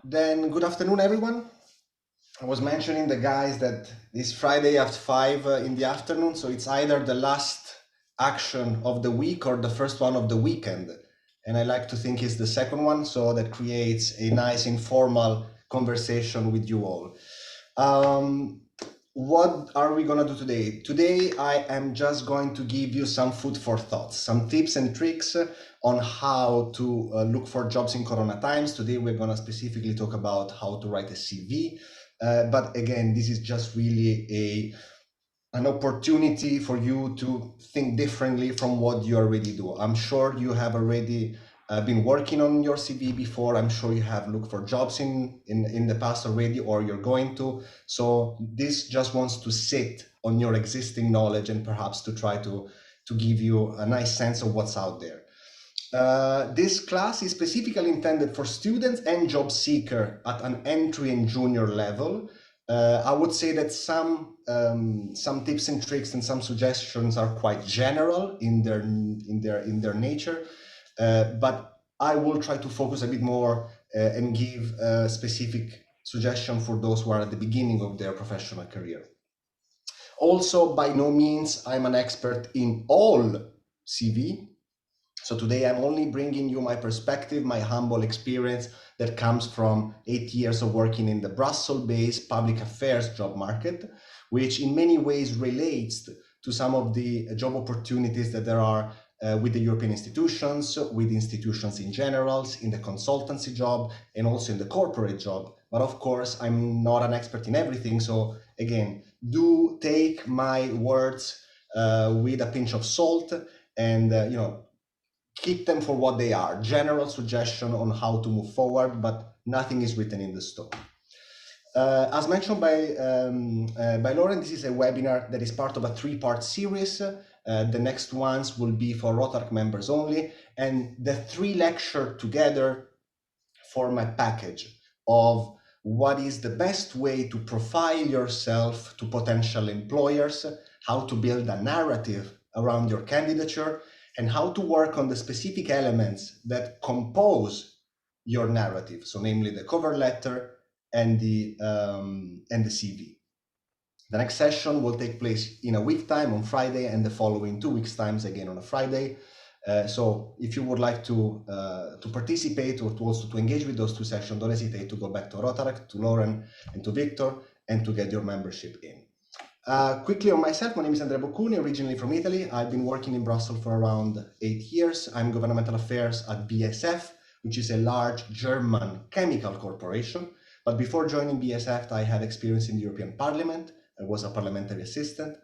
Then good afternoon, everyone. I was mentioning the guys that it's Friday at 5 in the afternoon, so it's either the last action of the week or the first one of the weekend. And I like to think it's the second one, so that creates a nice informal conversation with you all. Um, what are we gonna do today? Today, I am just going to give you some food for thoughts, some tips and tricks on how to look for jobs in Corona times. Today, we're gonna specifically talk about how to write a CV. But again, this is just really an opportunity for you to think differently from what you already do. I'm sure you have already been working on your CV before. I'm sure you have looked for jobs in the past already, or you're going to. So this just wants to sit on your existing knowledge and perhaps to try to give you a nice sense of what's out there. This class is specifically intended for students and job seeker at an entry and junior level. I would say that some tips and tricks and some suggestions are quite general in their nature, but I will try to focus a bit more and give a specific suggestion for those who are at the beginning of their professional career. Also, by no means I'm an expert in all CV, so today I'm only bringing you my perspective, my humble experience that comes from 8 years of working in the Brussels-based public affairs job market, which in many ways relates to some of the job opportunities that there are with the European institutions, with institutions in general, in the consultancy job, and also in the corporate job. But of course, I'm not an expert in everything. So again, do take my words with a pinch of salt, and keep them for what they are, general suggestion on how to move forward, but nothing is written in the stone. As mentioned by Lauren, this is a webinar that is part of a three-part series. The next ones will be for Rotaract members only, and the three lecture together form a package of what is the best way to profile yourself to potential employers, how to build a narrative around your candidature, and how to work on the specific elements that compose your narrative. So, namely the cover letter and the CV. The next session will take place in a week time on Friday, and the following 2 weeks times again on a Friday. So if you would like to participate or to also to engage with those two sessions, don't hesitate to go back to Rotaract, to Lauren, and to Victor, and to get your membership in. Quickly on myself, my name is Andrea Boccuni, originally from Italy. I've been working in Brussels for around 8 years. I'm governmental affairs at BSF, which is a large German chemical corporation. But before joining BSF, I had experience in the European Parliament. I was a parliamentary assistant.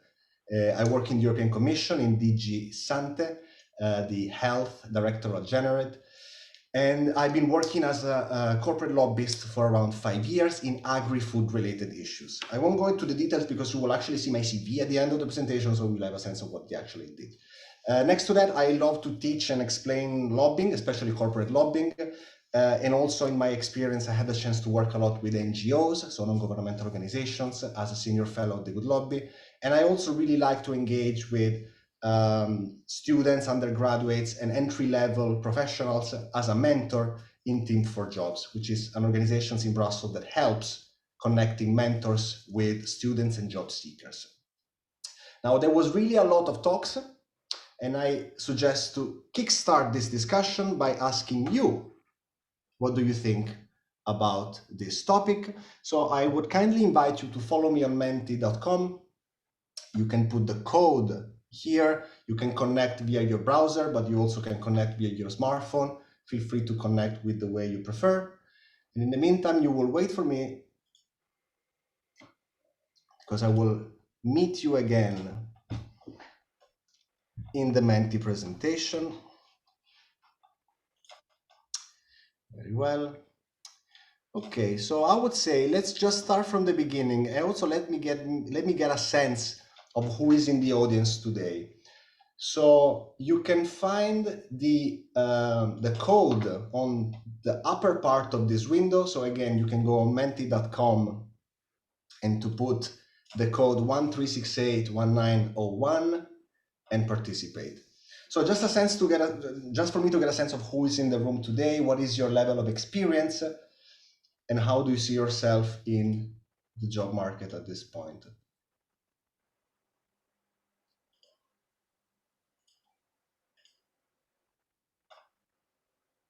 I work in the European Commission in DG Sante, the Health Directorate General. And I've been working as a corporate lobbyist for around 5 years in agri-food related issues. I won't go into the details because you will actually see my CV at the end of the presentation, so we'll have a sense of what they actually did. Next to that, I love to teach and explain lobbying, especially corporate lobbying. And also in my experience, I had the chance to work a lot with NGOs, so non-governmental organizations, as a senior fellow of the Good Lobby. And I also really like to engage with students, undergraduates, and entry-level professionals as a mentor in Team for Jobs, which is an organization in Brussels that helps connecting mentors with students and job seekers. Now, there was really a lot of talks, and I suggest to kickstart this discussion by asking you, what do you think about this topic? So I would kindly invite you to follow me on menti.com. You can put the code here. You can connect via your browser, but you also can connect via your smartphone. Feel free to connect with the way you prefer. And in the meantime, you will wait for me because I will meet you again in the Menti presentation. Very well. Okay, so I would say let's just start from the beginning. And also let me get a sense of who is in the audience today. So you can find the code on the upper part of this window. So again, you can go on menti.com and to put the code 13681901 and participate. So just a sense just for me to get a sense of who is in the room today, what is your level of experience. and how do you see yourself in the job market at this point?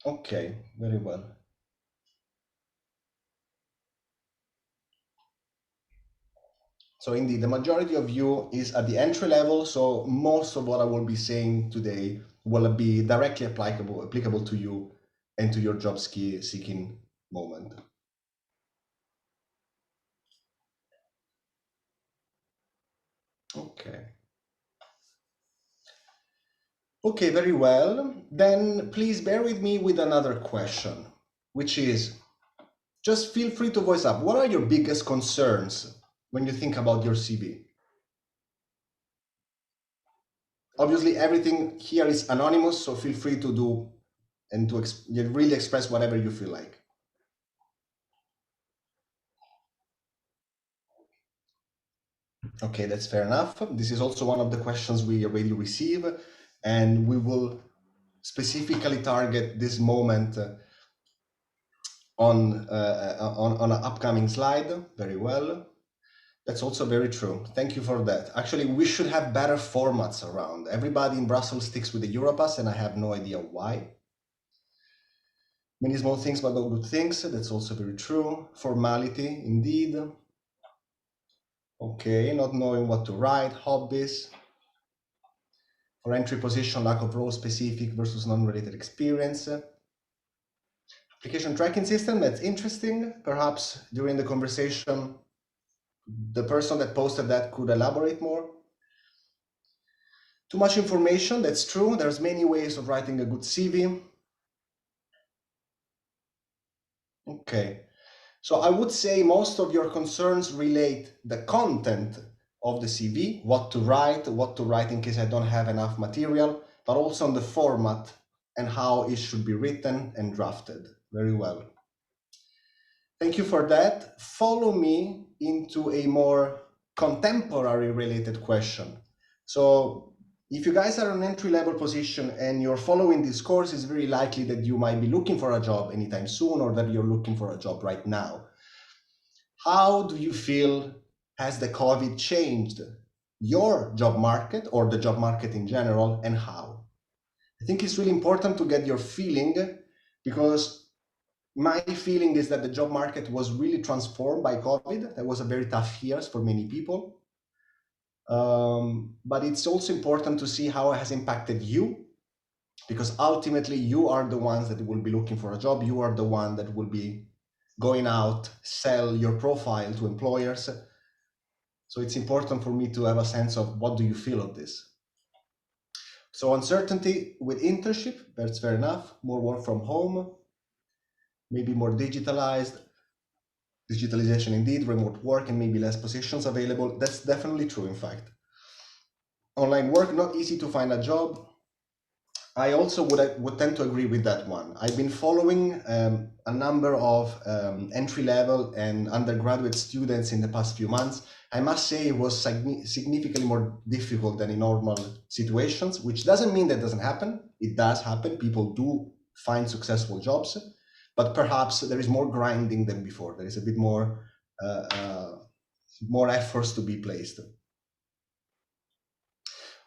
Okay, very well. So indeed, the majority of you is at the entry level, so most of what I will be saying today will be directly applicable to you and to your job seeking moment. Okay. Okay, very well. Then please bear with me with another question, which is, just feel free to voice up. What are your biggest concerns when you think about your CV? Obviously, everything here is anonymous, so feel free to do and to really express whatever you feel like. Okay, that's fair enough. This is also one of the questions we already receive, and we will specifically target this moment on an upcoming slide. Very well. That's also very true. Thank you for that. Actually, we should have better formats around. Everybody in Brussels sticks with the Europass, and I have no idea why. Many small things, but no good things. That's also very true. Formality, indeed. Okay, not knowing what to write. Hobbies. For entry position, lack of role-specific versus non-related experience. Application tracking system, that's interesting. Perhaps during the conversation, the person that posted that could elaborate more. Too much information, that's true. There's many ways of writing a good CV. Okay, so I would say most of your concerns relate the content of the CV, what to write in case I don't have enough material, but also on the format and how it should be written and drafted. Very well. Thank you for that. Follow me into a more contemporary related question. So if you guys are in an entry-level position and you're following this course, it's very likely that you might be looking for a job anytime soon or that you're looking for a job right now. How do you feel has the COVID changed your job market or the job market in general, and how? I think it's really important to get your feeling, because my feeling is that the job market was really transformed by COVID. That was a very tough years for many people. But it's also important to see how it has impacted you, because ultimately you are the ones that will be looking for a job. You are the one that will be going out, sell your profile to employers. So it's important for me to have a sense of what do you feel of this. So uncertainty with internship, that's fair enough. More work from home, maybe more digitalization indeed, remote work, and maybe less positions available. That's definitely true, in fact. Online work, not easy to find a job. I also would tend to agree with that one. I've been following a number of entry-level and undergraduate students in the past few months. I must say it was significantly more difficult than in normal situations, which doesn't mean that doesn't happen. It does happen. People do find successful jobs, but perhaps there is more grinding than before. There is a bit more efforts to be placed.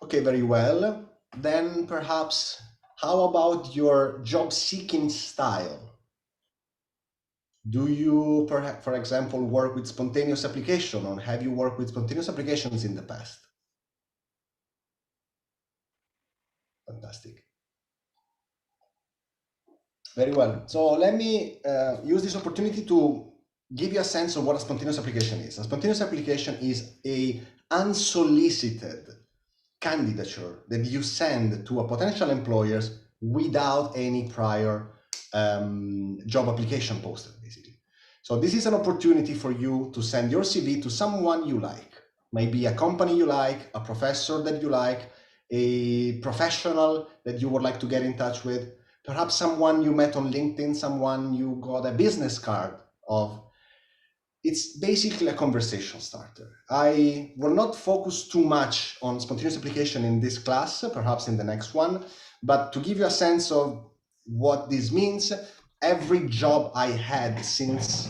Okay, very well. Then perhaps, how about your job seeking style? Do you, perhaps, for example, work with spontaneous application, or have you worked with spontaneous applications in the past? Fantastic. Very well. So let me use this opportunity to give you a sense of what a spontaneous application is. A spontaneous application is a unsolicited candidature that you send to a potential employers without any prior job application posted, basically. So this is an opportunity for you to send your CV to someone you like, maybe a company you like, a professor that you like, a professional that you would like to get in touch with, perhaps someone you met on LinkedIn, someone you got a business card of. It's basically a conversation starter. I will not focus too much on spontaneous application in this class, perhaps in the next one, but to give you a sense of what this means, every job I had since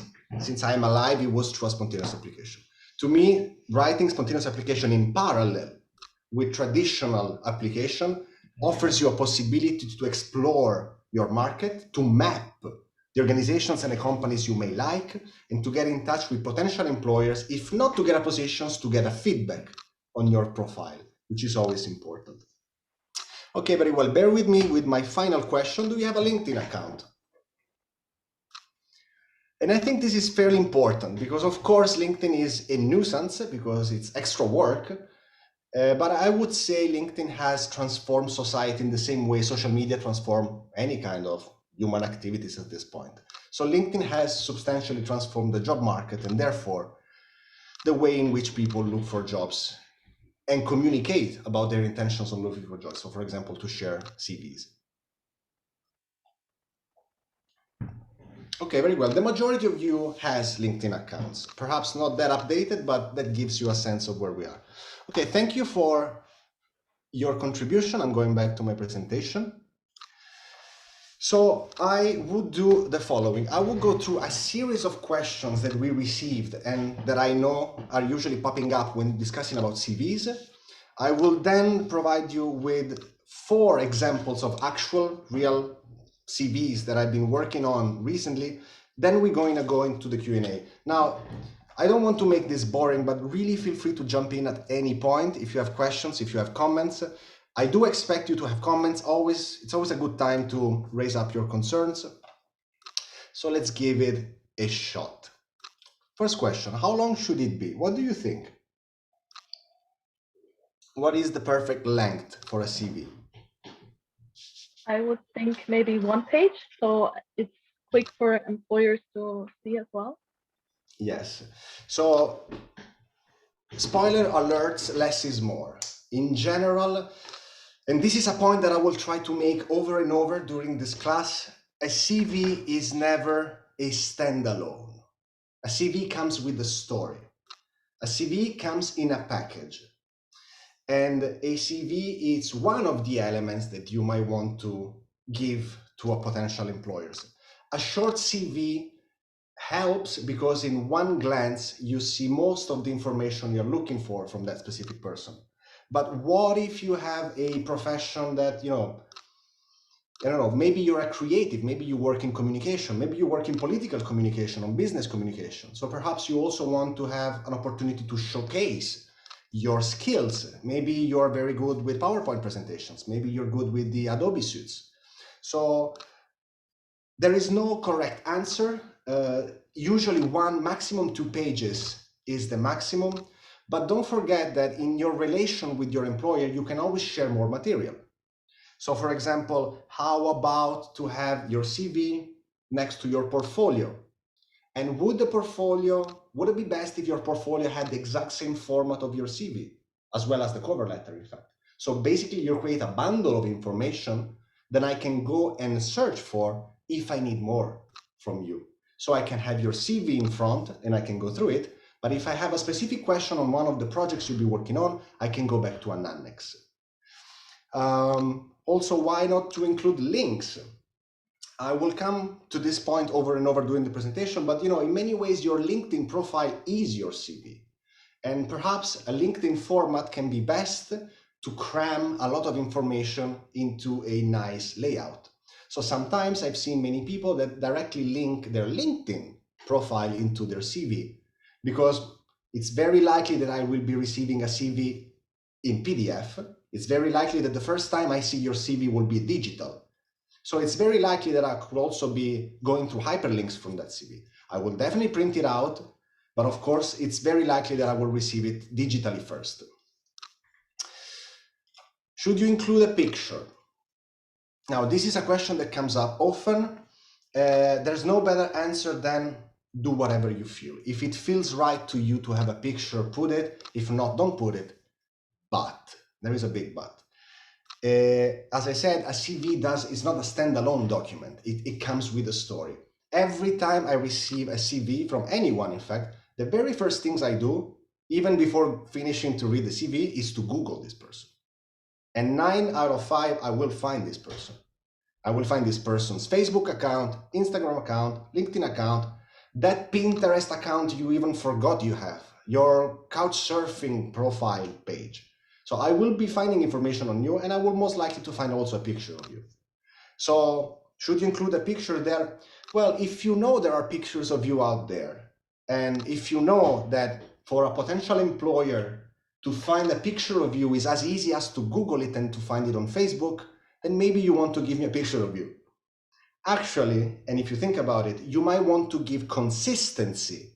I'm alive, it was through a spontaneous application. To me, writing spontaneous application in parallel with traditional application offers you a possibility to explore your market, to map the organizations and the companies you may like, and to get in touch with potential employers, if not to get a positions, to get a feedback on your profile, which is always important. Okay, very well. Bear with me with my final question. Do you have a LinkedIn account? And I think this is fairly important because, of course, LinkedIn is a nuisance because it's extra work. But I would say LinkedIn has transformed society in the same way social media transform any kind of human activities at this point. So LinkedIn has substantially transformed the job market and therefore the way in which people look for jobs and communicate about their intentions on looking for jobs. So for example, to share CVs. Okay, very well. The majority of you has LinkedIn accounts. Perhaps not that updated, but that gives you a sense of where we are. Okay, thank you for your contribution. I'm going back to my presentation. So I would do the following. I will go through a series of questions that we received and that I know are usually popping up when discussing about CVs. I will then provide you with 4 examples of actual real CVs that I've been working on recently. Then we're going to go into the Q&A. Now, I don't want to make this boring, but really feel free to jump in at any point if you have questions, if you have comments. I do expect you to have comments. It's always a good time to raise up your concerns. So let's give it a shot. First question, how long should it be? What do you think? What is the perfect length for a CV? I would think maybe 1 page, so it's quick for employers to see as well. Yes. So, spoiler alerts, less is more. In general, and this is a point that I will try to make over and over during this class, a CV is never a standalone. A CV comes with a story. A CV comes in a package. And a CV is one of the elements that you might want to give to a potential employers. A short CV helps because in one glance you see most of the information you're looking for from that specific person. But what if you have a profession that, I don't know, maybe you're a creative, maybe you work in communication, maybe you work in political communication or business communication. So perhaps you also want to have an opportunity to showcase your skills. Maybe you're very good with PowerPoint presentations. Maybe you're good with the Adobe suites. So there is no correct answer. Usually 1, maximum 2 pages is the maximum. But don't forget that in your relation with your employer, you can always share more material. So for example, how about to have your CV next to your portfolio? And would it be best if your portfolio had the exact same format of your CV, as well as the cover letter, in fact? So basically you create a bundle of information that I can go and search for if I need more from you. So I can have your CV in front and I can go through it. But if I have a specific question on one of the projects you'll be working on, I can go back to an annex. Also, why not to include links? I will come to this point over and over during the presentation, but in many ways, your LinkedIn profile is your CV. And perhaps a LinkedIn format can be best to cram a lot of information into a nice layout. So sometimes I've seen many people that directly link their LinkedIn profile into their CV because it's very likely that I will be receiving a CV in PDF. It's very likely that the first time I see your CV will be digital. So it's very likely that I could also be going through hyperlinks from that CV. I will definitely print it out, but of course, it's very likely that I will receive it digitally first. Should you include a picture? Now, this is a question that comes up often. There's no better answer than do whatever you feel. If it feels right to you to have a picture, put it. If not, don't put it. But, there is a big but. As I said, a CV is not a standalone document. It comes with a story. Every time I receive a CV from anyone, in fact, the very first things I do, even before finishing to read the CV, is to Google this person. And 9 out of 5, I will find this person. I will find this person's Facebook account, Instagram account, LinkedIn account, that Pinterest account you even forgot you have, your couchsurfing profile page. So I will be finding information on you, and I will most likely to find also a picture of you. So should you include a picture there? Well, if you know there are pictures of you out there, and if you know that for a potential employer to find a picture of you is as easy as to Google it and to find it on Facebook, then maybe you want to give me a picture of you. Actually, and if you think about it, you might want to give consistency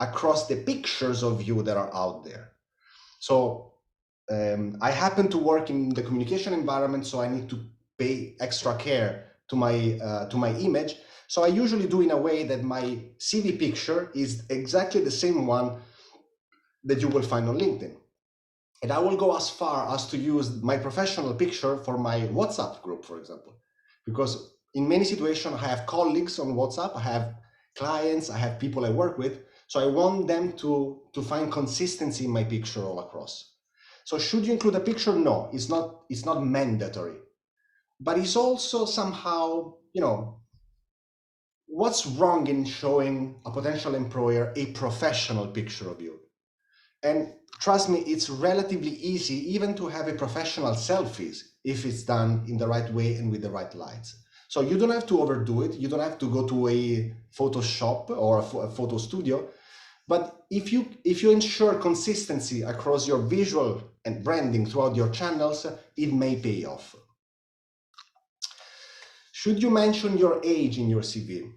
across the pictures of you that are out there. So I happen to work in the communication environment, so I need to pay extra care to my image. So I usually do in a way that my CV picture is exactly the same one that you will find on LinkedIn. And I will go as far as to use my professional picture for my WhatsApp group, for example, because in many situations I have colleagues on WhatsApp, I have clients, I have people I work with. So I want them to find consistency in my picture all across. So should you include a picture? No, it's not mandatory, but it's also somehow, what's wrong in showing a potential employer a professional picture of you? And trust me, it's relatively easy even to have a professional selfies if it's done in the right way and with the right lights. So you don't have to overdo it. You don't have to go to a Photoshop or a photo studio. But if you ensure consistency across your visual and branding throughout your channels, it may pay off. Should you mention your age in your CV?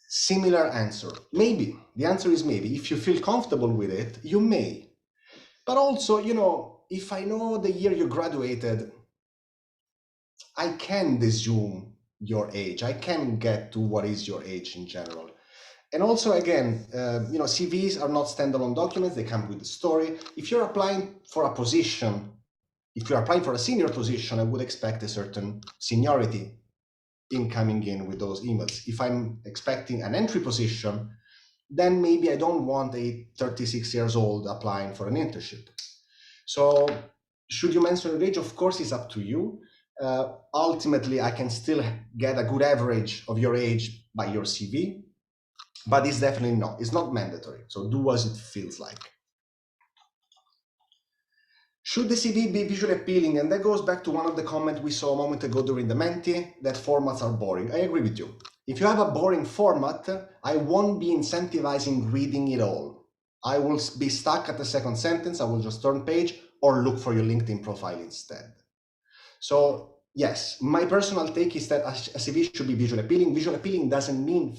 Similar answer. Maybe. The answer is maybe. If you feel comfortable with it, you may. But also, if I know the year you graduated, I can assume your age. I can get to what is your age in general. And also, again, CVs are not standalone documents. They come with a story. If you're applying for a position, if you're applying for a senior position, I would expect a certain seniority in coming in with those emails. If I'm expecting an entry position, then maybe I don't want a 36 years old applying for an internship. So should you mention your age? Of course, it's up to you. Ultimately, I can still get a good average of your age by your CV, but it's definitely not. It's not mandatory. So do as it feels like. Should the CV be visually appealing? And that goes back to one of the comments we saw a moment ago during the Menti, that formats are boring. I agree with you. If you have a boring format, I won't be incentivizing reading it all. I will be stuck at the second sentence. I will just turn page or look for your LinkedIn profile instead. So yes, my personal take is that a CV should be visually appealing. Visually appealing doesn't mean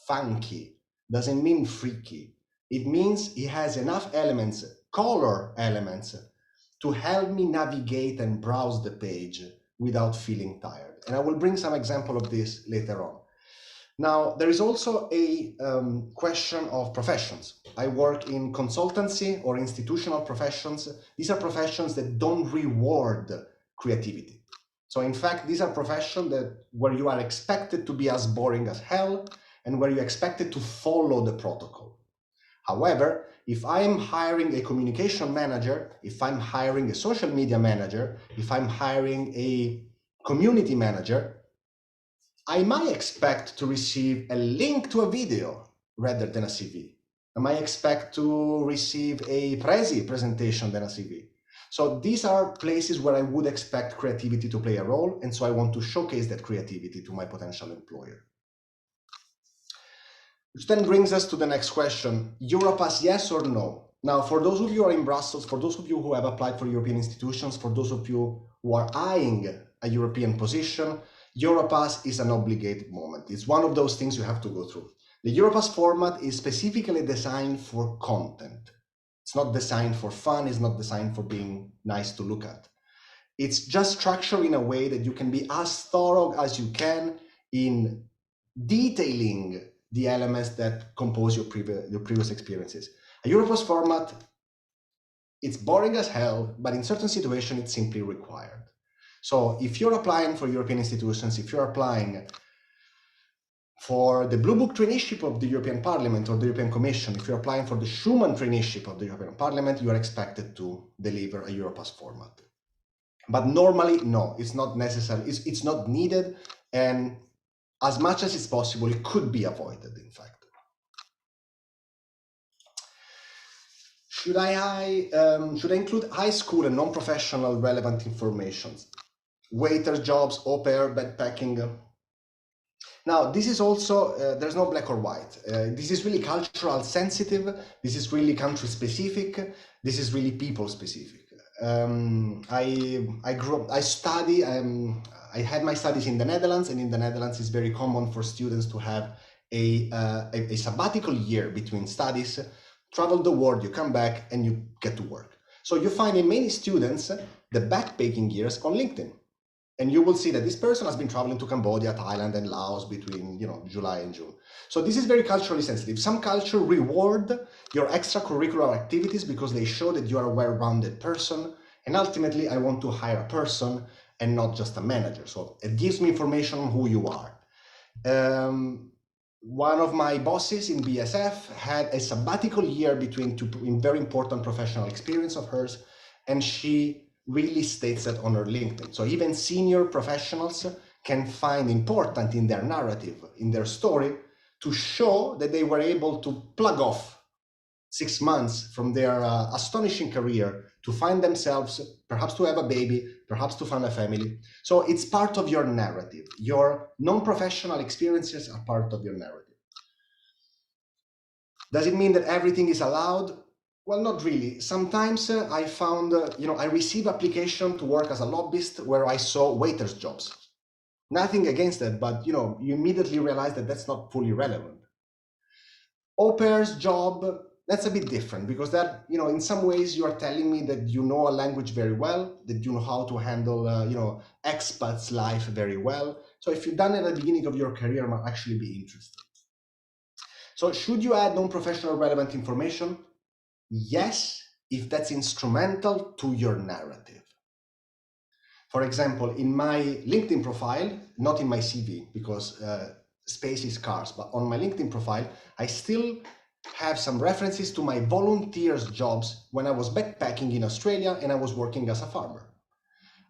funky, doesn't mean freaky. It means it has enough elements, color elements, to help me navigate and browse the page without feeling tired. And I will bring some example of this later on. Now, there is also a question of professions. I work in consultancy or institutional professions. These are professions that don't reward creativity. So in fact, these are professions where you are expected to be as boring as hell and where you're expected to follow the protocol. However, if I'm hiring a communication manager, if I'm hiring a social media manager, if I'm hiring a community manager, I might expect to receive a link to a video rather than a CV. I might expect to receive a presentation than a CV. So these are places where I would expect creativity to play a role, and so I want to showcase that creativity to my potential employer. Which then brings us to the next question. Europass, yes or no? Now, for those of you who are in Brussels, for those of you who have applied for European institutions, for those of you who are eyeing a European position, Europass is an obligated moment. It's one of those things you have to go through. The Europass format is specifically designed for content. It's not designed for fun. It's not designed for being nice to look at. It's just structured in a way that you can be as thorough as you can in detailing the elements that compose your previous experiences. A Europass format, it's boring as hell, but in certain situations, it's simply required. So if you're applying for European institutions, if you're applying for the Blue Book traineeship of the European Parliament or the European Commission, if you're applying for the Schuman traineeship of the European Parliament, you are expected to deliver a Europass format. But normally, no, it's not necessary. It's not needed. And as much as it's possible, it could be avoided, in fact. Should I include high school and non-professional relevant informations? Waiter jobs, au pair, backpacking. Now, this is also, there's no black or white. This is really cultural sensitive. This is really country specific. This is really people specific. I grew up, I had my studies in the Netherlands, and in the Netherlands it's very common for students to have a sabbatical year between studies, travel the world, you come back and you get to work. So you find in many students the backpacking years on LinkedIn. And you will see that this person has been traveling to Cambodia, Thailand, and Laos between July and June. So this is very culturally sensitive. Some culture reward your extracurricular activities because they show that you are a well-rounded person. And ultimately, I want to hire a person and not just a manager. So it gives me information on who you are. One of my bosses in BSF had a sabbatical year between two very important professional experience of hers, and she really states that on her LinkedIn. So even senior professionals can find important in their narrative, in their story, to show that they were able to plug off 6 months from their astonishing career to find themselves, perhaps to have a baby, perhaps to find a family. So it's part of your narrative. Your non-professional experiences are part of your narrative. Does it mean that everything is allowed? Well, not really. Sometimes I found, I receive application to work as a lobbyist where I saw waiters jobs. Nothing against that, but you immediately realize that that's not fully relevant. Au pair's job, that's a bit different because that, in some ways you are telling me that you know a language very well, that you know how to handle, expats' life very well. So if you've done it at the beginning of your career, I might actually be interested. So should you add non-professional relevant information? Yes, if that's instrumental to your narrative. For example, in my LinkedIn profile, not in my CV because space is scarce, but on my LinkedIn profile, I still have some references to my volunteers jobs when I was backpacking in Australia and I was working as a farmer.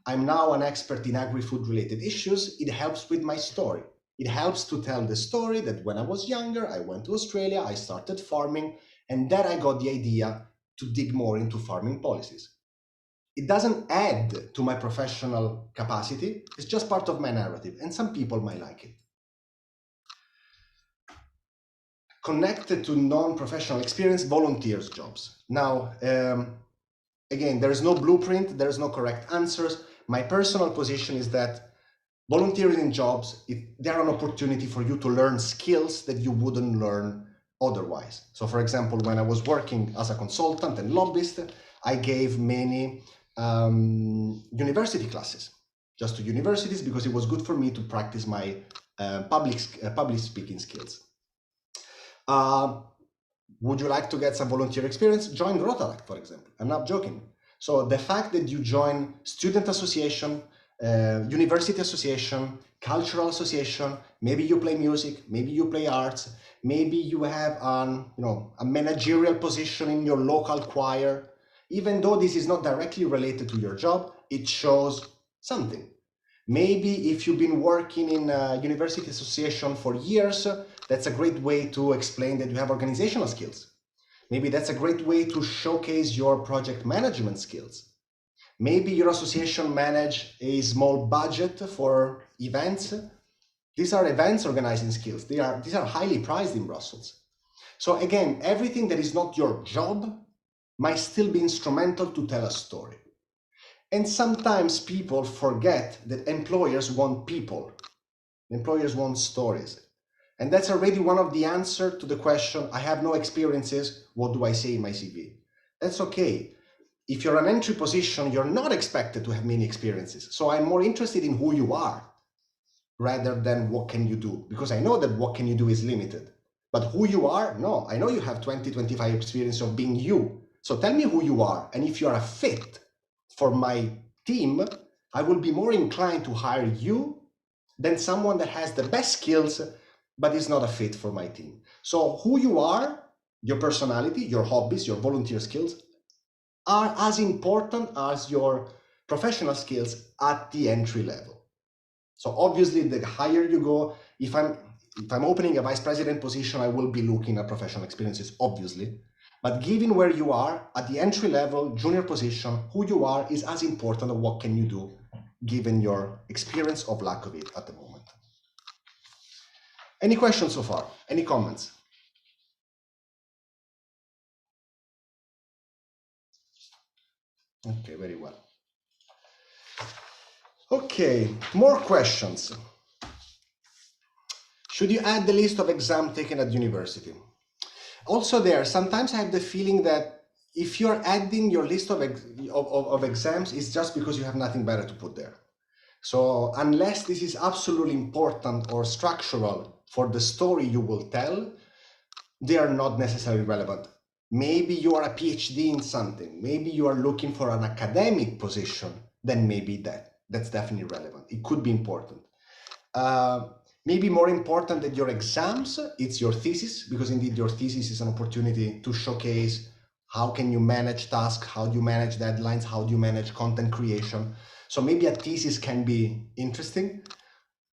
I'm now an expert in agri-food related issues. It helps with my story. It helps to tell the story that when I was younger, I went to Australia, I started farming, and then I got the idea to dig more into farming policies. It doesn't add to my professional capacity, it's just part of my narrative, and some people might like it. Connected to non-professional experience, volunteers jobs. Now, again, there is no blueprint, there is no correct answers. My personal position is that volunteering in jobs, they're an opportunity for you to learn skills that you wouldn't learn otherwise. So for example, when I was working as a consultant and lobbyist, I gave many university classes, just to universities, because it was good for me to practice my public speaking skills. Would you like to get some volunteer experience? Join Rotaract, for example. I'm not joking. So the fact that you join student association, university association, cultural association, maybe you play music, maybe you play arts, maybe you have a managerial position in your local choir. Even though this is not directly related to your job, it shows something. Maybe if you've been working in a university association for years, that's a great way to explain that you have organizational skills. Maybe that's a great way to showcase your project management skills. Maybe your association manage a small budget for events. These are events organizing skills. These are highly prized in Brussels. So again, everything that is not your job might still be instrumental to tell a story. And sometimes people forget that employers want people. Employers want stories. And that's already one of the answers to the question, I have no experiences, what do I say in my CV? That's okay. If you're an entry position, you're not expected to have many experiences. So I'm more interested in who you are rather than what can you do, because I know that what can you do is limited. But who you are, no, I know you have 20, 25 experience of being you. So tell me who you are. And if you are a fit for my team, I will be more inclined to hire you than someone that has the best skills, but is not a fit for my team. So who you are, your personality, your hobbies, your volunteer skills are as important as your professional skills at the entry level. So obviously, the higher you go, if I'm opening a vice president position, I will be looking at professional experiences, obviously. But given where you are at the entry level, junior position, who you are is as important as what can you do, given your experience or lack of it at the moment. Any questions so far? Any comments? Okay, very well. Okay, more questions. Should you add the list of exams taken at university? Also there, sometimes I have the feeling that if you're adding your list of exams, it's just because you have nothing better to put there. So unless this is absolutely important or structural for the story you will tell, they are not necessarily relevant. Maybe you are a PhD in something, maybe you are looking for an academic position, then maybe that's definitely relevant. It could be important. Maybe more important than your exams, it's your thesis, because indeed your thesis is an opportunity to showcase how can you manage tasks, how do you manage deadlines, how do you manage content creation. So maybe a thesis can be interesting.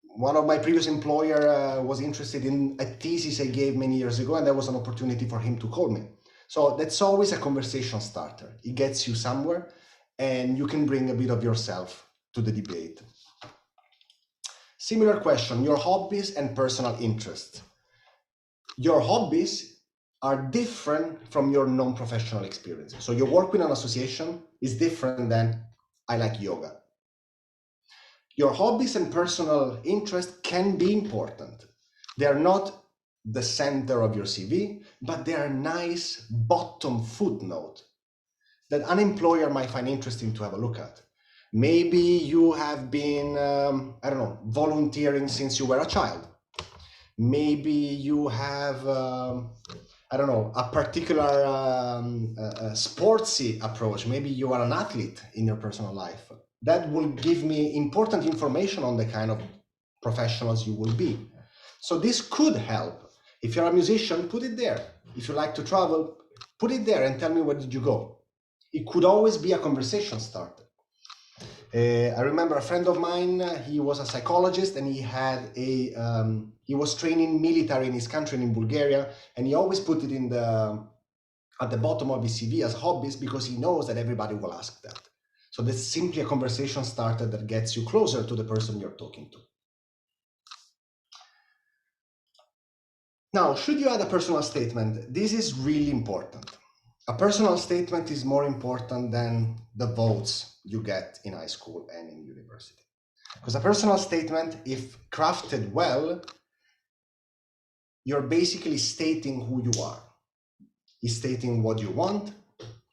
One of my previous employer was interested in a thesis I gave many years ago, and there was an opportunity for him to call me. So that's always a conversation starter. It gets you somewhere, and you can bring a bit of yourself to the debate. Similar question, your hobbies and personal interests. Your hobbies are different from your non-professional experiences. So your work with an association is different than I like yoga. Your hobbies and personal interests can be important. They are not the center of your CV, but they are a nice bottom footnote that an employer might find interesting to have a look at. Maybe you have been, volunteering since you were a child. Maybe you have, a particular sportsy approach. Maybe you are an athlete in your personal life. That will give me important information on the kind of professionals you will be. So this could help. If you're a musician, put it there. If you like to travel, put it there and tell me where did you go. It could always be a conversation starter. I remember a friend of mine, he was a psychologist and he had he was training military in his country in Bulgaria, and he always put it at the bottom of his CV as hobbies because he knows that everybody will ask that. So that's simply a conversation starter that gets you closer to the person you're talking to. Now, should you add a personal statement? This is really important. A personal statement is more important than the votes you get in high school and in university. Because a personal statement, if crafted well, you're basically stating who you are. You're stating what you want,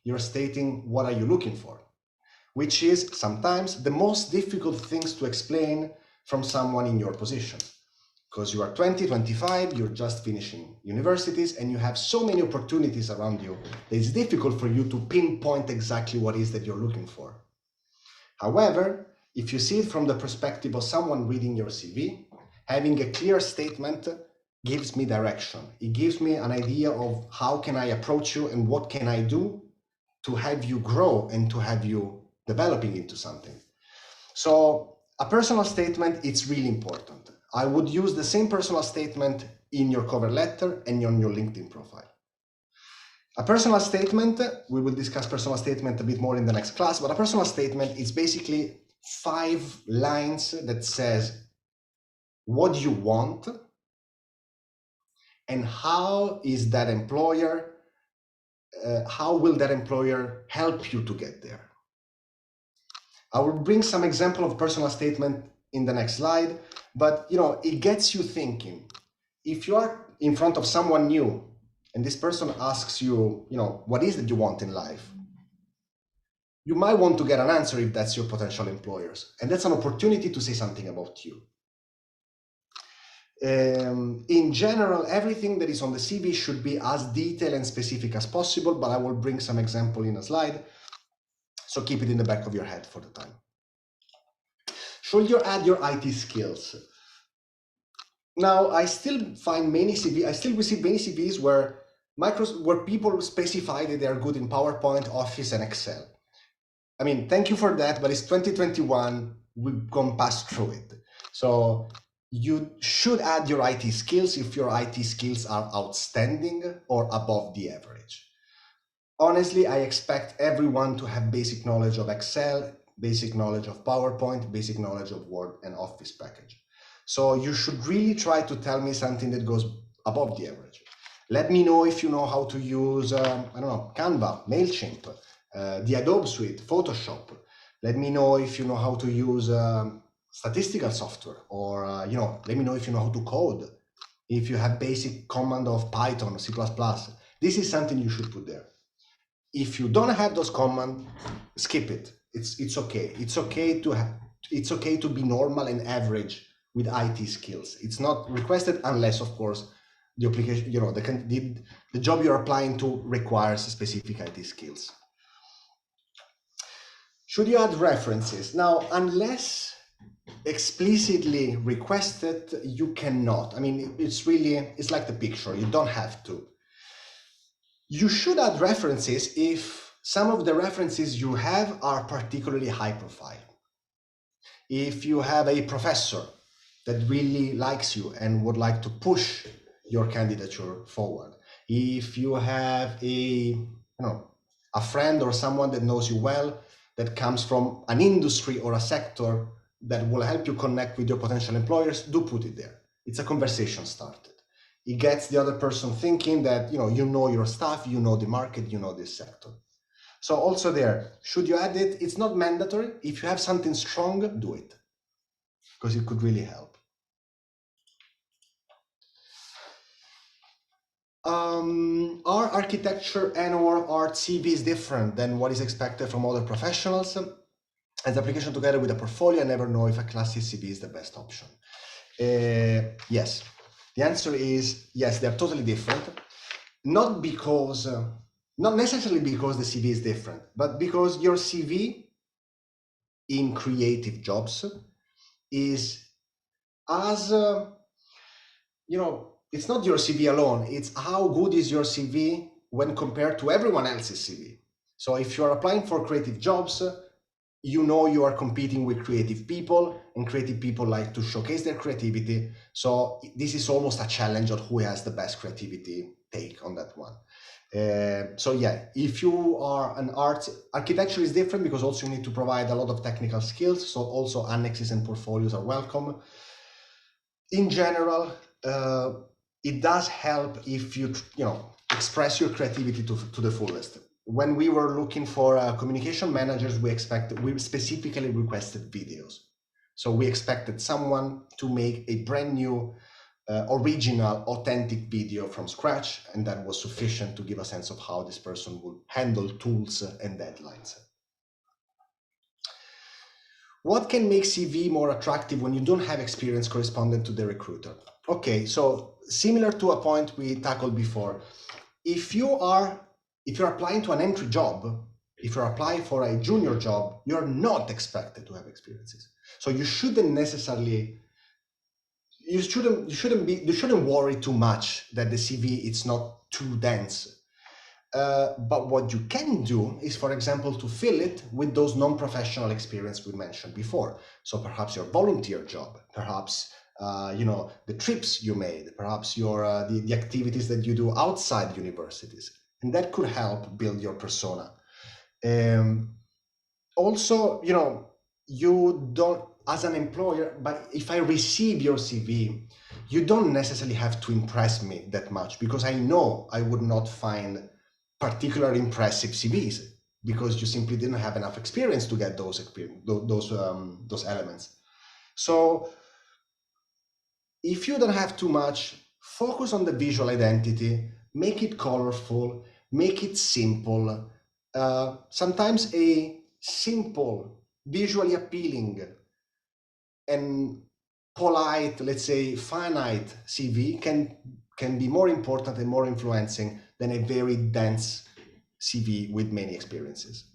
you're stating what are you looking for, which is sometimes the most difficult things to explain from someone in your position. Because you are 20, 25, you're just finishing universities, and you have so many opportunities around you that it's difficult for you to pinpoint exactly what it is that you're looking for. However, if you see it from the perspective of someone reading your CV, having a clear statement gives me direction. It gives me an idea of how can I approach you and what can I do to have you grow and to have you developing into something. So a personal statement, it's really important. I would use the same personal statement in your cover letter and on your LinkedIn profile. A personal statement, we will discuss personal statement a bit more in the next class, but a personal statement is basically 5 lines that says what you want and how is that employer, how will that employer help you to get there. I will bring some example of personal statement in the next slide, but it gets you thinking. If you are in front of someone new and this person asks you, what is it you want in life? You might want to get an answer if that's your potential employers, and that's an opportunity to say something about you. In general, everything that is on the CV should be as detailed and specific as possible, but I will bring some example in a slide. So keep it in the back of your head for the time. Should you add your IT skills? Now, I still receive many CVs where people specify that they are good in PowerPoint, Office, and Excel. I mean, thank you for that, but it's 2021. We've gone past through it. So you should add your IT skills if your IT skills are outstanding or above the average. Honestly, I expect everyone to have basic knowledge of Excel, basic knowledge of PowerPoint, basic knowledge of Word and Office package. So you should really try to tell me something that goes above the average. Let me know if you know how to use, I don't know, Canva, MailChimp, the Adobe Suite, Photoshop. Let me know if you know how to use statistical software, or let me know if you know how to code. If you have basic command of Python, C++, this is something you should put there. If you don't have those commands, skip it. It's okay. It's okay to be normal and average with IT skills. It's not requested unless, of course, the application, the job you're applying to requires specific IT skills. Should you add references? Now, unless explicitly requested, you cannot. I mean, it's like the picture. You don't have to. You should add references if some of the references you have are particularly high profile. If you have a professor that really likes you and would like to push your candidature forward, if you have a friend or someone that knows you well that comes from an industry or a sector that will help you connect with your potential employers, do put it there. It's a conversation started. It gets the other person thinking that you know your stuff, you know the market, you know this sector. So also there, should you add it? It's not mandatory. If you have something strong, do it, because it could really help. Our architecture and/or art CVs different than what is expected from other professionals? As application together with a portfolio, I never know if a classic CV is the best option. Yes, the answer is yes, they're totally different. Not necessarily because the CV is different, but because your CV in creative jobs is as, it's not your CV alone, it's how good is your CV when compared to everyone else's CV. So if you're applying for creative jobs, you are competing with creative people, and creative people like to showcase their creativity. So this is almost a challenge on who has the best creativity take on that one. So yeah, if you are an architecture is different because also you need to provide a lot of technical skills. So also annexes and portfolios are welcome. In general, it does help if you express your creativity to the fullest. When we were looking for communication managers, we specifically requested videos. So we expected someone to make a brand new, original, authentic video from scratch, and that was sufficient to give a sense of how this person would handle tools and deadlines. What can make CV more attractive when you don't have experience correspondent to the recruiter? Okay, so similar to a point we tackled before, if you're applying to an entry job, if you're applying for a junior job, you're not expected to have experiences. So you shouldn't worry too much that the CV is not too dense. But what you can do is, for example, to fill it with those non-professional experience we mentioned before. So perhaps your volunteer job, perhaps the trips you made, perhaps your the activities that you do outside universities, and that could help build your persona. Also, you don't, as an employer, but if I receive your CV, you don't necessarily have to impress me that much, because I know I would not find particularly impressive CVs because you simply didn't have enough experience to get those elements. So if you don't have too much, focus on the visual identity, make it colorful, make it simple. Sometimes a simple, visually appealing and polite, let's say finite CV can be more important and more influencing than a very dense CV with many experiences.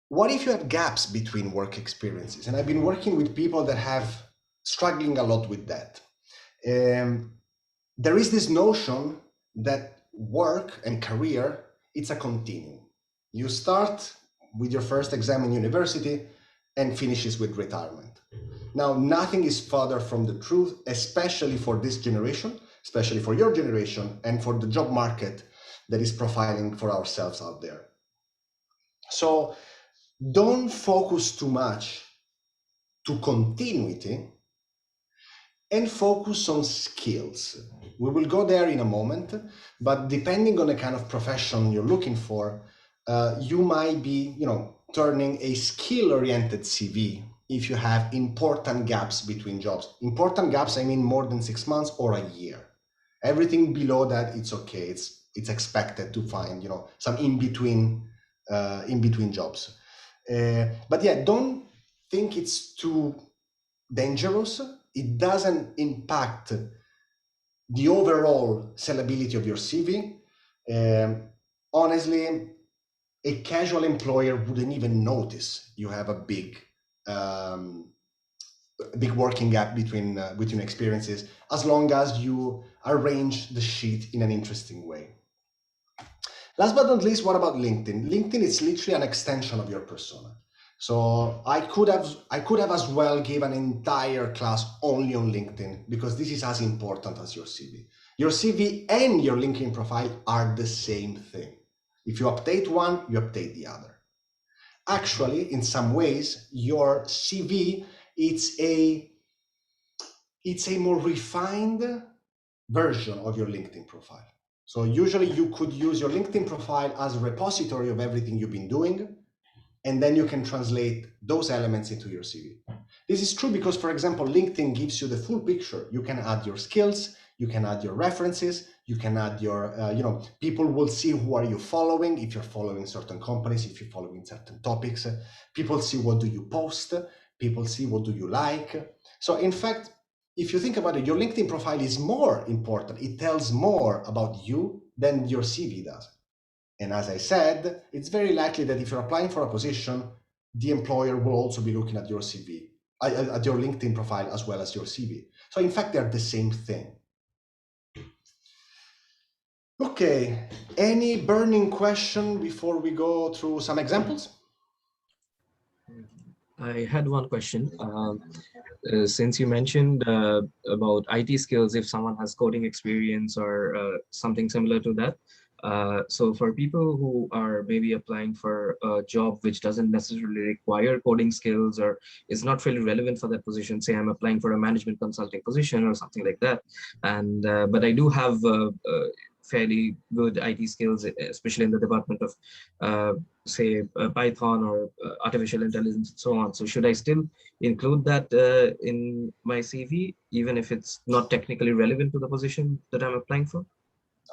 What if you have gaps between work experiences? And I've been working with people that have struggling a lot with that. There is this notion that work and career, it's a continuum. You start with your first exam in university and finishes with retirement. Now, nothing is further from the truth, especially for this generation, especially for your generation, and for the job market that is profiling for ourselves out there. So don't focus too much to continuity and focus on skills. We will go there in a moment, but depending on the kind of profession you're looking for, you might be, turning a skill-oriented CV if you have important gaps between jobs. Important gaps, I mean more than 6 months or a year. Everything below that, it's okay. It's expected to find, some in between jobs. But yeah, don't think it's too dangerous. It doesn't impact the overall sellability of your CV. Honestly, a casual employer wouldn't even notice you have a big working gap between experiences, as long as you arrange the sheet in an interesting way. Last but not least, what about LinkedIn? LinkedIn is literally an extension of your persona. So I could have as well given an entire class only on LinkedIn, because this is as important as your CV. Your CV and your LinkedIn profile are the same thing. If you update one, you update the other. Actually, in some ways, your CV, it's a more refined version of your LinkedIn profile. So usually you could use your LinkedIn profile as a repository of everything you've been doing, and then you can translate those elements into your CV. This is true because, for example, LinkedIn gives you the full picture. You can add your skills, you can add your references, you can add your, people will see who are you following, if you're following certain companies, if you're following certain topics. People see what do you post, people see what do you like. So in fact, if you think about it, your LinkedIn profile is more important. It tells more about you than your CV does. And as I said, it's very likely that if you're applying for a position, the employer will also be looking at your CV, at your LinkedIn profile as well as your CV. So in fact, they're the same thing. Okay, any burning question before we go through some examples? I had one question. Since you mentioned about IT skills, if someone has coding experience or something similar to that. So for people who are maybe applying for a job which doesn't necessarily require coding skills or is not really relevant for that position, say I'm applying for a management consulting position or something like that, and but I do have fairly good IT skills, especially in the department of say Python or artificial intelligence and so on. So should I still include that in my CV, even if it's not technically relevant to the position that I'm applying for?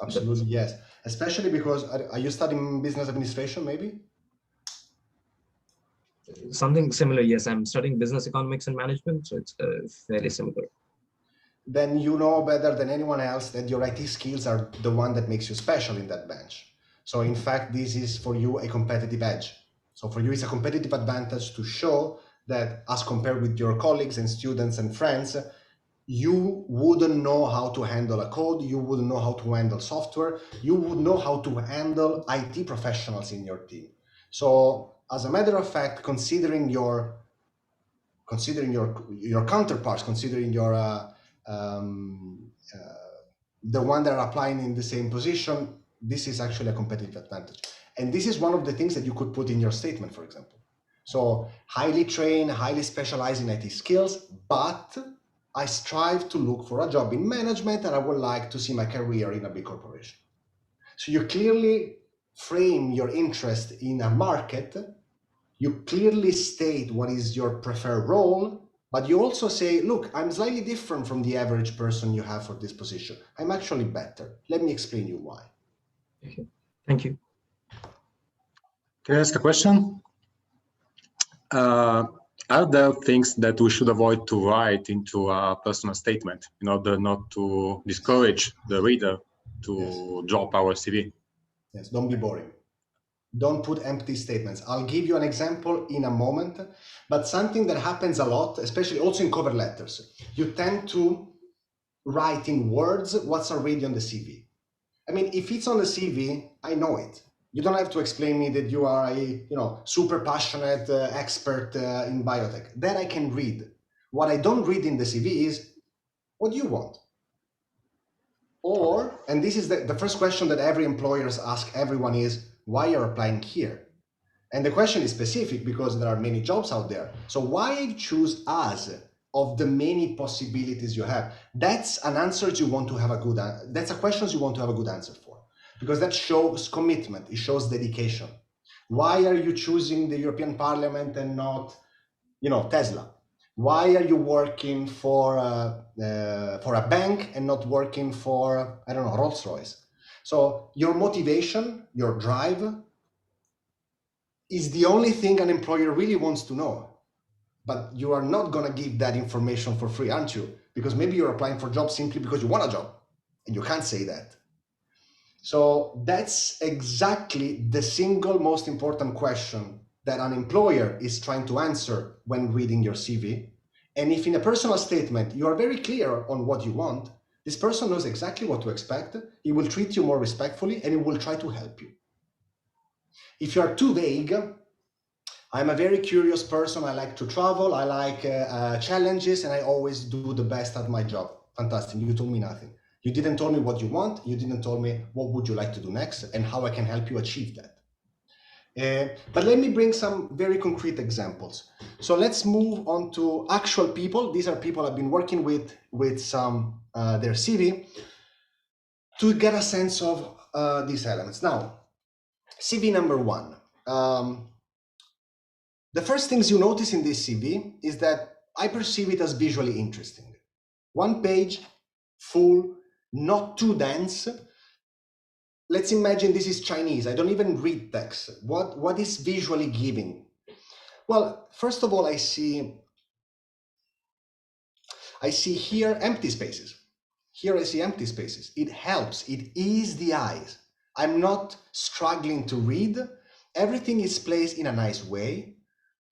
Absolutely, yes. Especially because, are you studying business administration, maybe? Something similar, yes. I'm studying business economics and management, so it's fairly similar. Then you know better than anyone else that your IT skills are the one that makes you special in that bench. So in fact, this is for you a competitive edge. So for you, it's a competitive advantage to show that as compared with your colleagues and students and friends, you wouldn't know how to handle a code, you wouldn't know how to handle software, you would know how to handle IT professionals in your team. So as a matter of fact, considering your counterparts, considering your the one that are applying in the same position, this is actually a competitive advantage. And this is one of the things that you could put in your statement, for example. So highly trained, highly specialized in IT skills, but I strive to look for a job in management and I would like to see my career in a big corporation. So you clearly frame your interest in a market, you clearly state what is your preferred role, but you also say, look, I'm slightly different from the average person you have for this position. I'm actually better. Let me explain you why. Okay. Thank you. Can I ask a question? Are there things that we should avoid to write into a personal statement in order not to discourage the reader to drop our CV? Yes, don't be boring. Don't put empty statements. I'll give you an example in a moment, but something that happens a lot, especially also in cover letters, you tend to write in words what's already on the CV. I mean, if it's on the CV, I know it. You don't have to explain me that you are a super passionate expert in biotech. That I can read. What I don't read in the CV is what do you want? Or, and this is the first question that every employers ask everyone is, why you're applying here? And the question is specific because there are many jobs out there. So why choose us of the many possibilities you have? That's an answer you want to have a good, that's a question you want to have a good answer for, because that shows commitment, it shows dedication. Why are you choosing the European Parliament and not, Tesla? Why are you working for a bank and not working for, I don't know, Rolls-Royce? So your motivation, your drive is the only thing an employer really wants to know. But you are not going to give that information for free, aren't you? Because maybe you're applying for jobs simply because you want a job and you can't say that. So that's exactly the single most important question that an employer is trying to answer when reading your CV. And if in a personal statement you are very clear on what you want, this person knows exactly what to expect. He will treat you more respectfully and he will try to help you. If you are too vague, I'm a very curious person. I like to travel. I like challenges, and I always do the best at my job. Fantastic. You told me nothing. You didn't tell me what you want. You didn't tell me what would you like to do next and how I can help you achieve that. But let me bring some very concrete examples. So let's move on to actual people. These are people I've been working with some their CV to get a sense of these elements. Now, CV number one. The first things you notice in this CV is that I perceive it as visually interesting. One page, full, not too dense. Let's imagine this is Chinese. I don't even read text. What is visually giving? Well, first of all, I see here empty spaces. Here I see empty spaces. It helps. It eases the eyes. I'm not struggling to read. Everything is placed in a nice way.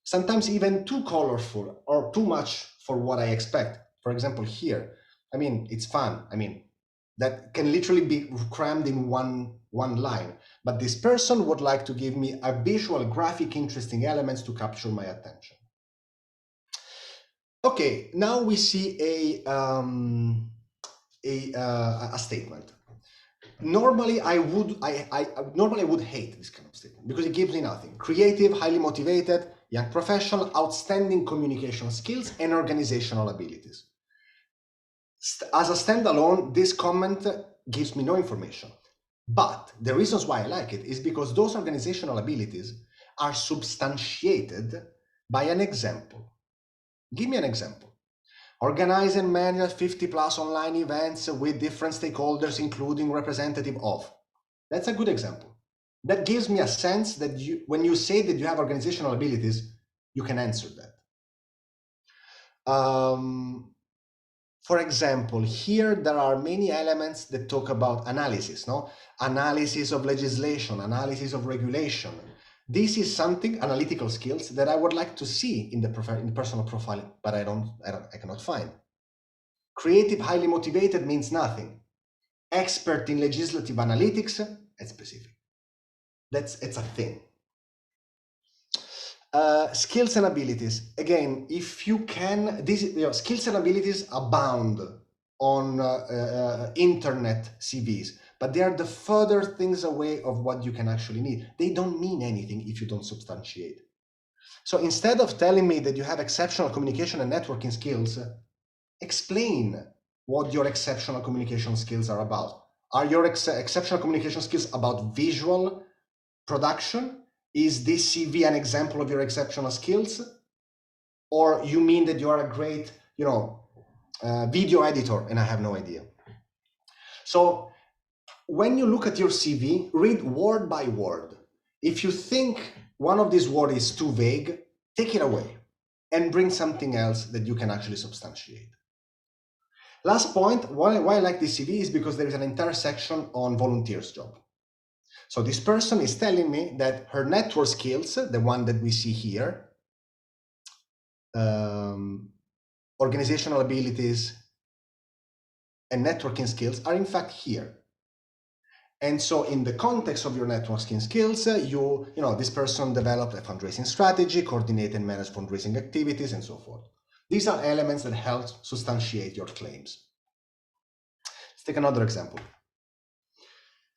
Sometimes even too colorful or too much for what I expect. For example, here, I mean, it's fun. I mean, that can literally be crammed in one line. But this person would like to give me a visual, graphic, interesting elements to capture my attention. Okay, now we see a statement. Normally, I would hate this kind of statement because it gives me nothing. Creative, highly motivated, young professional, outstanding communication skills and organizational abilities. As a standalone, this comment gives me no information. But the reasons why I like it is because those organizational abilities are substantiated by an example. Give me an example. Organize and manage 50 plus online events with different stakeholders, including representative of. That's a good example. That gives me a sense that when you say that you have organizational abilities, you can answer that. For example, here there are many elements that talk about analysis, no? Analysis of legislation, analysis of regulation. This is something, analytical skills, that I would like to see in the personal profile, but I cannot find. Creative, highly motivated means nothing. Expert in legislative analytics, it's specific. It's a thing. Skills and abilities. Again, if you can, skills and abilities abound on internet CVs, but they are the further things away of what you can actually need. They don't mean anything if you don't substantiate. So instead of telling me that you have exceptional communication and networking skills, explain what your exceptional communication skills are about. Are your exceptional communication skills about visual production? Is this CV an example of your exceptional skills? Or you mean that you are a great, video editor and I have no idea? So when you look at your CV, read word by word. If you think one of these words is too vague, take it away and bring something else that you can actually substantiate. Last point, why I like this CV is because there is an entire section on volunteers job. So this person is telling me that her network skills, the one that we see here, organizational abilities and networking skills are in fact here. And so in the context of your networking skills, this person developed a fundraising strategy, coordinate and manage fundraising activities, and so forth. These are elements that help substantiate your claims. Let's take another example.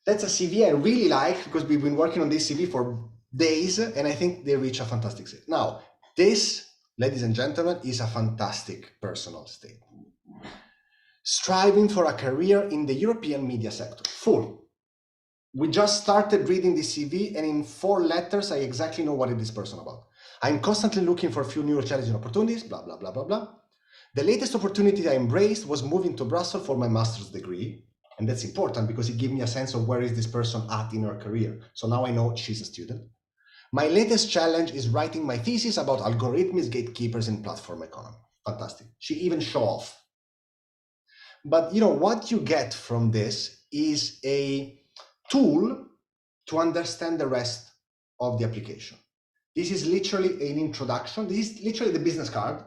That's a CV I really like because we've been working on this CV for days, and I think they reach a fantastic state. Now, this, ladies and gentlemen, is a fantastic personal statement. Striving for a career in the European media sector. Full. We just started reading this CV, and in 4 letters, I exactly know what is this person about. I'm constantly looking for a few new challenging opportunities, blah, blah, blah, blah, blah. The latest opportunity I embraced was moving to Brussels for my master's degree. And that's important because it gives me a sense of where is this person at in her career. So now I know she's a student. My latest challenge is writing my thesis about algorithms, gatekeepers, and platform economy. Fantastic. She even show off. But what you get from this is a tool to understand the rest of the application. This is literally an introduction. This is literally the business card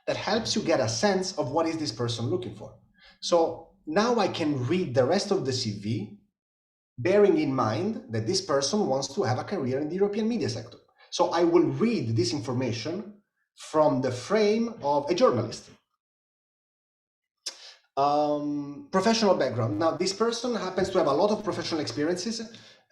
that helps you get a sense of what is this person looking for. So now I can read the rest of the CV, bearing in mind that this person wants to have a career in the European media sector. So I will read this information from the frame of a journalist. Professional background. Now, this person happens to have a lot of professional experiences.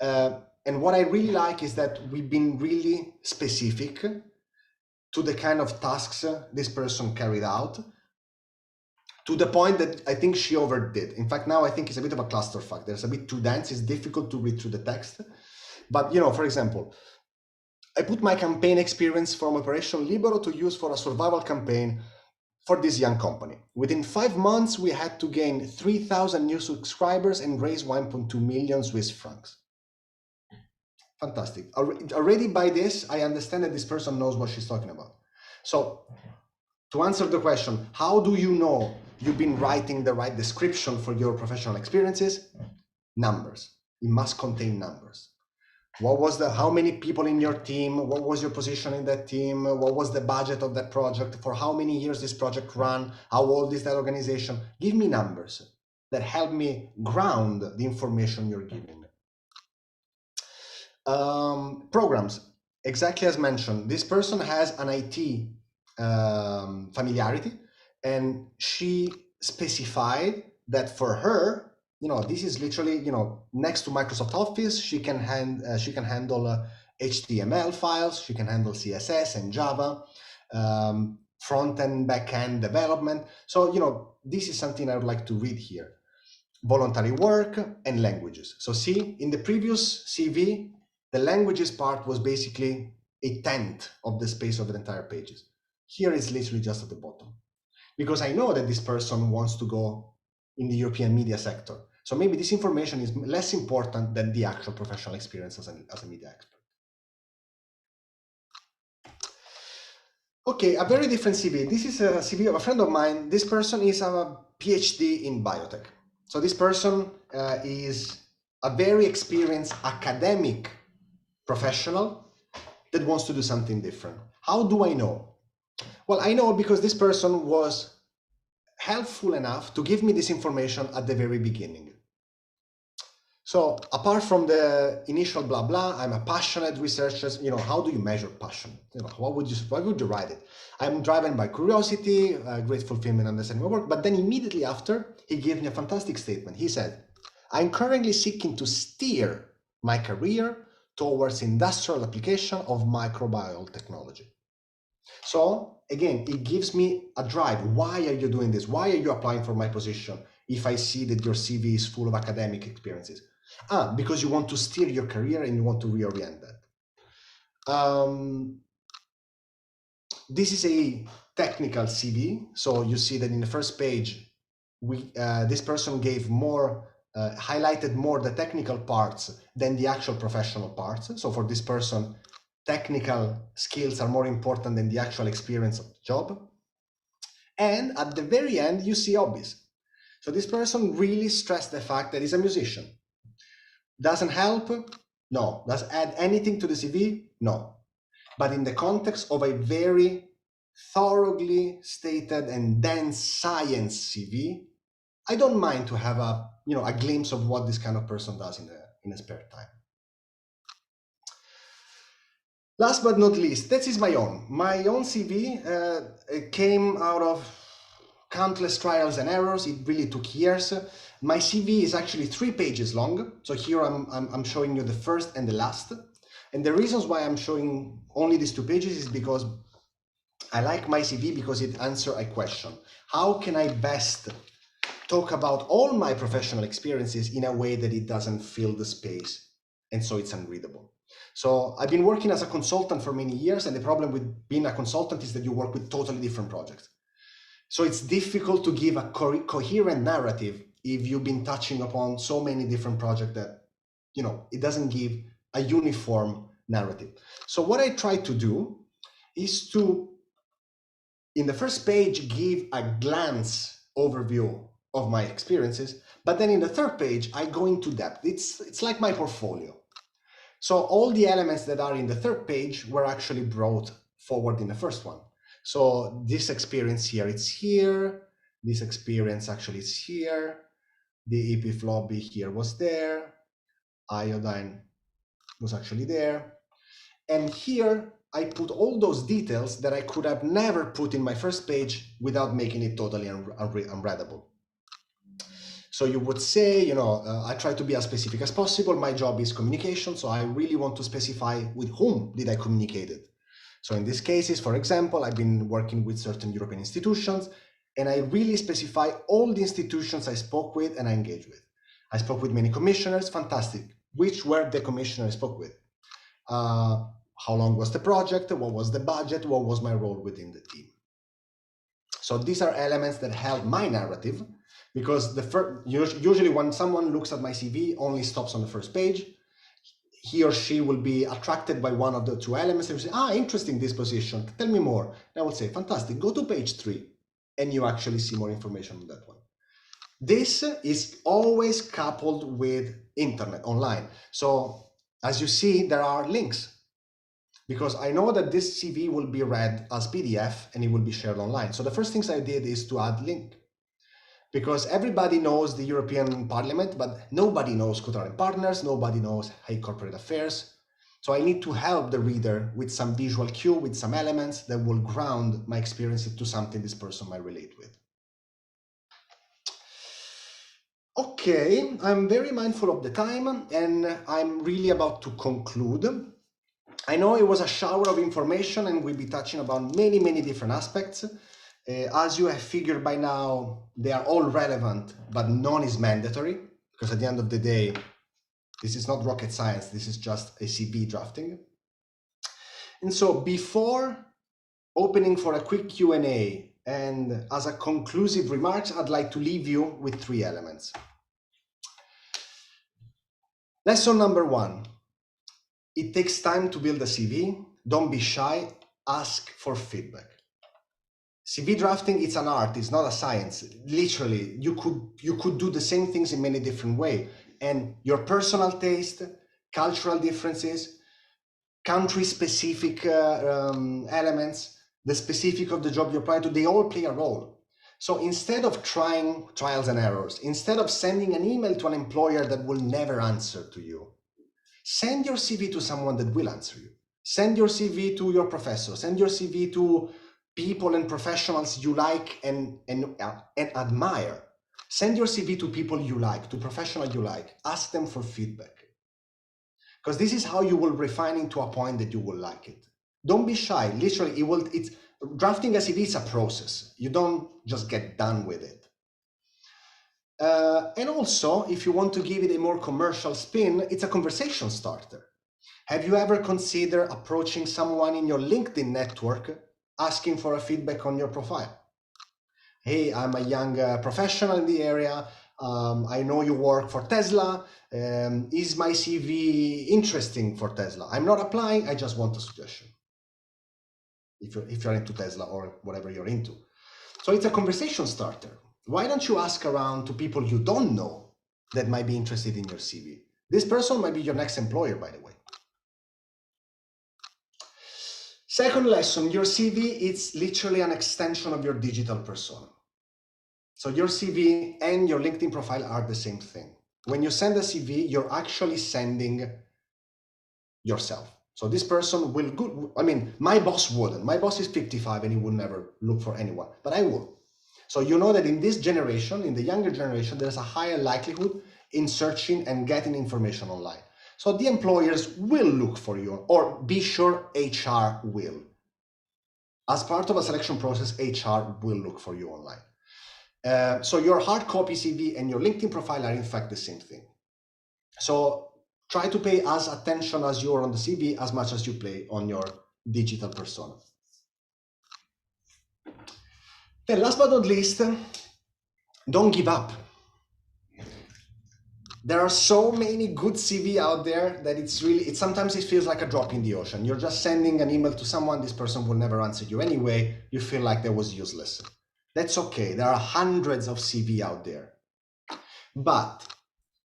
And what I really like is that we've been really specific to the kind of tasks this person carried out, to the point that I think she overdid. In fact, now I think it's a bit of a clusterfuck. There's a bit too dense. It's difficult to read through the text. But, for example, I put my campaign experience from Operation Libero to use for a survival campaign for this young company. Within 5 months, we had to gain 3,000 new subscribers and raise 1.2 million Swiss francs. Fantastic. Already by this, I understand that this person knows what she's talking about. So to answer the question, how do you know you've been writing the right description for your professional experiences? Numbers. It must contain numbers. How many people in your team? What was your position in that team? What was the budget of that project? For how many years this project ran? How old is that organization? Give me numbers that help me ground the information you're giving me. Programs, exactly as mentioned, this person has an IT familiarity, and she specified that for her, this is literally, next to Microsoft Office, she can handle HTML files, she can handle CSS and Java, front and back end development. So, this is something I would like to read here. Voluntary work and languages. So see, in the previous CV, the languages part was basically 1/10 of the space of the entire pages. Here it's literally just at the bottom, because I know that this person wants to go in the European media sector. So maybe this information is less important than the actual professional experience as a media expert. Okay, a very different CV. This is a CV of a friend of mine. This person is a PhD in biotech. So this person is a very experienced academic professional that wants to do something different. How do I know? Well, I know because this person was helpful enough to give me this information at the very beginning. So apart from the initial blah blah, I'm a passionate researcher. How do you measure passion? Why would you write it? I'm driven by curiosity, great fulfillment, understanding my work. But then immediately after, he gave me a fantastic statement. He said, "I'm currently seeking to steer my career towards industrial application of microbial technology." So again, it gives me a drive. Why are you doing this? Why are you applying for my position if I see that your CV is full of academic experiences? Because you want to steer your career and you want to reorient that. This is a technical CV. So you see that in the first page, this person gave highlighted more the technical parts than the actual professional parts. So for this person, technical skills are more important than the actual experience of the job. And at the very end, you see hobbies. So this person really stressed the fact that he's a musician. Doesn't help? No. Does add anything to the CV? No. But in the context of a very thoroughly stated and dense science CV, I don't mind to have a glimpse of what this kind of person does in a spare time. Last but not least, this is my own CV. It came out of countless trials and errors. It really took years. My CV is actually 3 pages long. So here I'm showing you the first and the last. And the reasons why I'm showing only these 2 pages is because I like my CV because it answers a question. How can I best talk about all my professional experiences in a way that it doesn't fill the space and so it's unreadable? So I've been working as a consultant for many years, and the problem with being a consultant is that you work with totally different projects. So it's difficult to give a coherent narrative if you've been touching upon so many different projects that, you know, it doesn't give a uniform narrative. So what I try to do is to, in the first page, give a glance overview of my experiences, but then in the third page, I go into depth. It's like my portfolio. So all the elements that are in the third page were actually brought forward in the first one. So this experience here, it's here. This experience actually is here. The EP lobby here was there. Iodine was actually there. And here I put all those details that I could have never put in my first page without making it totally unreadable. So you would say, you know, I try to be as specific as possible. My job is communication, so I really want to specify with whom did I communicate it. So in these cases, for example, I've been working with certain European institutions, and I really specify all the institutions I spoke with and I engaged with. I spoke with many commissioners, fantastic. Which were the commissioners I spoke with? How long was the project? What was the budget? What was my role within the team? So these are elements that help my narrative, because usually when someone looks at my CV, only stops on the first page. He or she will be attracted by one of the 2 elements and say, interesting, this position, tell me more. And I will say, fantastic, go to page 3, and you actually see more information on that one. This is always coupled with internet, online. So as you see, there are links, because I know that this CV will be read as PDF and it will be shared online. So the first things I did is to add link, because everybody knows the European Parliament, but nobody knows Cultural Partners, nobody knows High Corporate Affairs. So I need to help the reader with some visual cue, with some elements that will ground my experiences to something this person might relate with. Okay, I'm very mindful of the time, and I'm really about to conclude. I know it was a shower of information, and we'll be touching about many, many different aspects. As you have figured by now, they are all relevant, but none is mandatory, because at the end of the day, this is not rocket science, this is just a CV drafting. And so before opening for a quick Q&A, and as a conclusive remarks, I'd like to leave you with 3 elements. Lesson number 1, it takes time to build a CV. Don't be shy, ask for feedback. CV drafting, it's an art, it's not a science. Literally, you could do the same things in many different ways. And your personal taste, cultural differences, country-specific elements, the specific of the job you apply to, they all play a role. So instead of trying trials and errors, instead of sending an email to an employer that will never answer to you, send your CV to someone that will answer you. Send your CV to your professor, send your CV to people and professionals you like and admire. Send your CV to people you like, to professionals you like. Ask them for feedback. Because this is how you will refine into a point that you will like it. Don't be shy. Literally, it's drafting a CV is a process. You don't just get done with it. And also, if you want to give it a more commercial spin, it's a conversation starter. Have you ever considered approaching someone in your LinkedIn network asking for a feedback on your profile? Hey, I'm a young professional in the area. I know you work for Tesla. Is my CV interesting for Tesla? I'm not applying, I just want a suggestion. If you're into Tesla or whatever you're into. So it's a conversation starter. Why don't you ask around to people you don't know that might be interested in your CV? This person might be your next employer, by the way. Second lesson, your CV is literally an extension of your digital persona. So your CV and your LinkedIn profile are the same thing. when you send a CV, you're actually sending yourself. So this person will go, I mean, my boss wouldn't. My boss is 55 and he would never look for anyone, but I will. So you know that in this generation, in the younger generation, there's a higher likelihood in searching and getting information online. So the employers will look for you, or be sure HR will. As part of a selection process, HR will look for you online. So your hard copy CV and your LinkedIn profile are in fact the same thing. So try to pay as attention as you're on the CV as much as you play on your digital persona. Then last but not least, don't give up. There are so many good CV out there that sometimes it feels like a drop in the ocean. You're just sending an email to someone, this person will never answer you anyway, you feel like that was useless. That's okay, there are hundreds of CV out there. But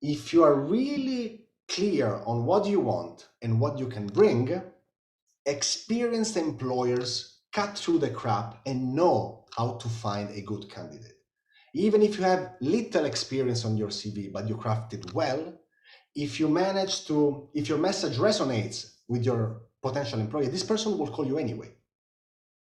if you are really clear on what you want and what you can bring, experienced employers cut through the crap and know how to find a good candidate. Even if you have little experience on your CV, but you craft it well, if your message resonates with your potential employee, this person will call you anyway,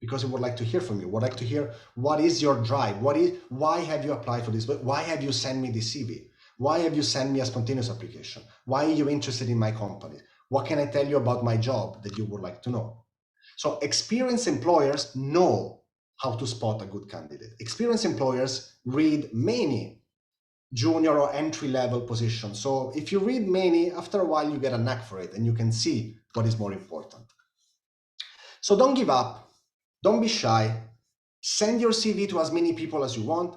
because he would like to hear from you, would like to hear what is your drive, why have you applied for this, why have you sent me this CV, why have you sent me a spontaneous application, why are you interested in my company, what can I tell you about my job that you would like to know. So experienced employers know how to spot a good candidate. Experienced employers read many junior or entry-level positions. So if you read many, after a while you get a knack for it and you can see what is more important. So don't give up, don't be shy, send your CV to as many people as you want,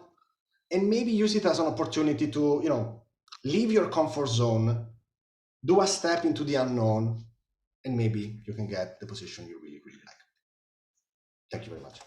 and maybe use it as an opportunity to, leave your comfort zone, do a step into the unknown, and maybe you can get the position you really, really like. Thank you very much.